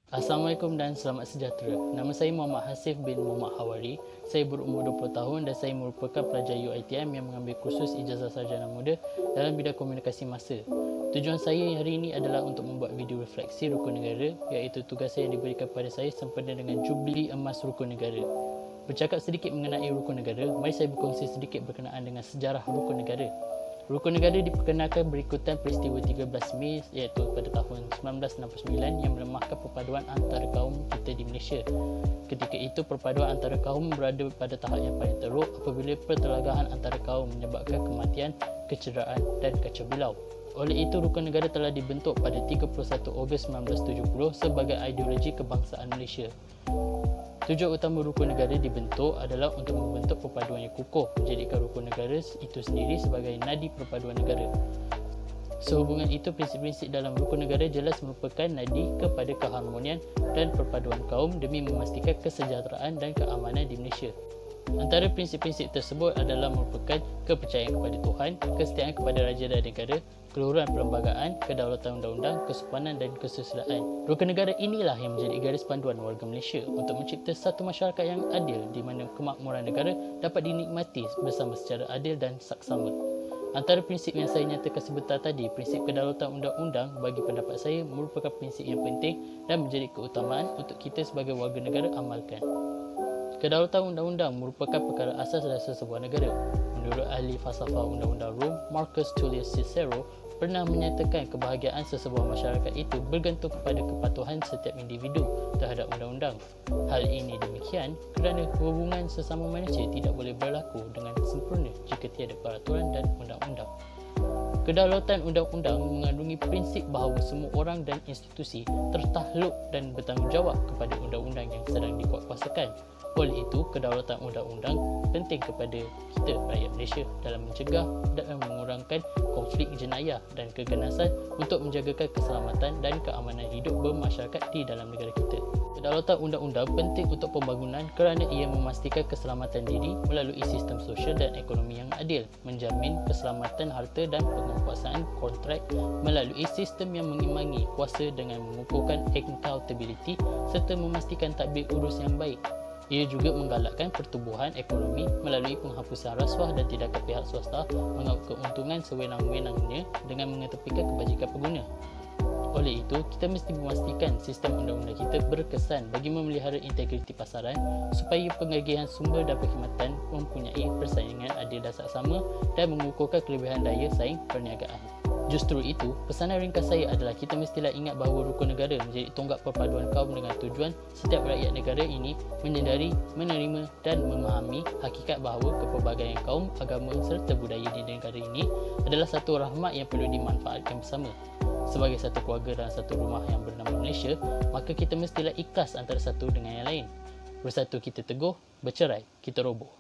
Assalamualaikum dan selamat sejahtera. Nama saya Muhammad Hasif bin Muhammad Hawari. Saya berumur 20 tahun dan saya merupakan pelajar UiTM yang mengambil kursus Ijazah Sarjana Muda dalam bidang komunikasi massa. Tujuan saya hari ini adalah untuk membuat video refleksi rukun negara, iaitu tugas yang diberikan kepada saya sempena dengan Jubili Emas Rukun Negara. Bercakap sedikit mengenai rukun negara, mari saya berkongsi sedikit berkenaan dengan sejarah rukun negara. Rukun negara diperkenalkan berikutan peristiwa 13 Mei iaitu pada tahun 1969 yang melemahkan perpaduan antara kaum kita di Malaysia. Ketika itu perpaduan antara kaum berada pada tahap yang paling teruk apabila pertelagahan antara kaum menyebabkan kematian, kecederaan dan kacau bilau. Oleh itu rukun negara telah dibentuk pada 31 Ogos 1970 sebagai ideologi kebangsaan Malaysia. Tujuan utama rukun negara dibentuk adalah untuk membentuk perpaduan yang kukuh, menjadikan rukun negara itu sendiri sebagai nadi perpaduan negara. Sehubungan itu, prinsip-prinsip dalam rukun negara jelas merupakan nadi kepada keharmonian dan perpaduan kaum demi memastikan kesejahteraan dan keamanan di Malaysia. Antara prinsip-prinsip tersebut adalah merupakan kepercayaan kepada Tuhan, kesetiaan kepada raja dan negara, keluhuran perlembagaan, kedaulatan undang-undang, kesopanan dan kesusilaan. Rukun negara inilah yang menjadi garis panduan warga Malaysia untuk mencipta satu masyarakat yang adil di mana kemakmuran negara dapat dinikmati bersama secara adil dan saksama. Antara prinsip yang saya nyatakan sebentar tadi, prinsip kedaulatan undang-undang bagi pendapat saya merupakan prinsip yang penting dan menjadi keutamaan untuk kita sebagai warga negara amalkan. Kedaulatan undang-undang merupakan perkara asas dasar sebuah negara. Menurut ahli falsafah undang-undang Rom, Marcus Tullius Cicero pernah menyatakan kebahagiaan sesebuah masyarakat itu bergantung kepada kepatuhan setiap individu terhadap undang-undang. Hal ini demikian kerana hubungan sesama manusia tidak boleh berlaku dengan sempurna jika tiada peraturan dan undang-undang. Kedaulatan undang-undang mengandungi prinsip bahawa semua orang dan institusi tertakluk dan bertanggungjawab kepada undang-undang yang sedang dikuatkuasakan. Oleh itu, kedaulatan undang-undang penting kepada kita, rakyat Malaysia, dalam mencegah dan mengurangkan konflik jenayah dan keganasan untuk menjagakan keselamatan dan keamanan hidup bermasyarakat di dalam negara kita. Kedaulatan undang-undang penting untuk pembangunan kerana ia memastikan keselamatan diri melalui sistem sosial dan ekonomi yang adil, menjamin keselamatan harta dan penguasaan kontrak melalui sistem yang mengimbangi kuasa dengan mengukuhkan accountability serta memastikan tadbir urus yang baik. Ia juga menggalakkan pertumbuhan ekonomi melalui penghapusan rasuah dan tindakan pihak swasta mengambil keuntungan sewenang-wenangnya dengan mengetepikan kebajikan pengguna. Oleh itu, kita mesti memastikan sistem undang-undang kita berkesan bagi memelihara integriti pasaran supaya pengagihan sumber dan perkhidmatan mempunyai persaingan adil dan saksama dan mengukuhkan kelebihan daya saing perniagaan. Justru itu, pesanan ringkas saya adalah kita mestilah ingat bahawa rukun negara menjadi tonggak perpaduan kaum dengan tujuan setiap rakyat negara ini menyedari, menerima dan memahami hakikat bahawa kepelbagaian kaum, agama serta budaya di negara ini adalah satu rahmat yang perlu dimanfaatkan bersama. Sebagai satu keluarga dalam satu rumah yang bernama Malaysia, maka kita mestilah ikhlas antara satu dengan yang lain. Bersatu kita teguh, bercerai kita roboh.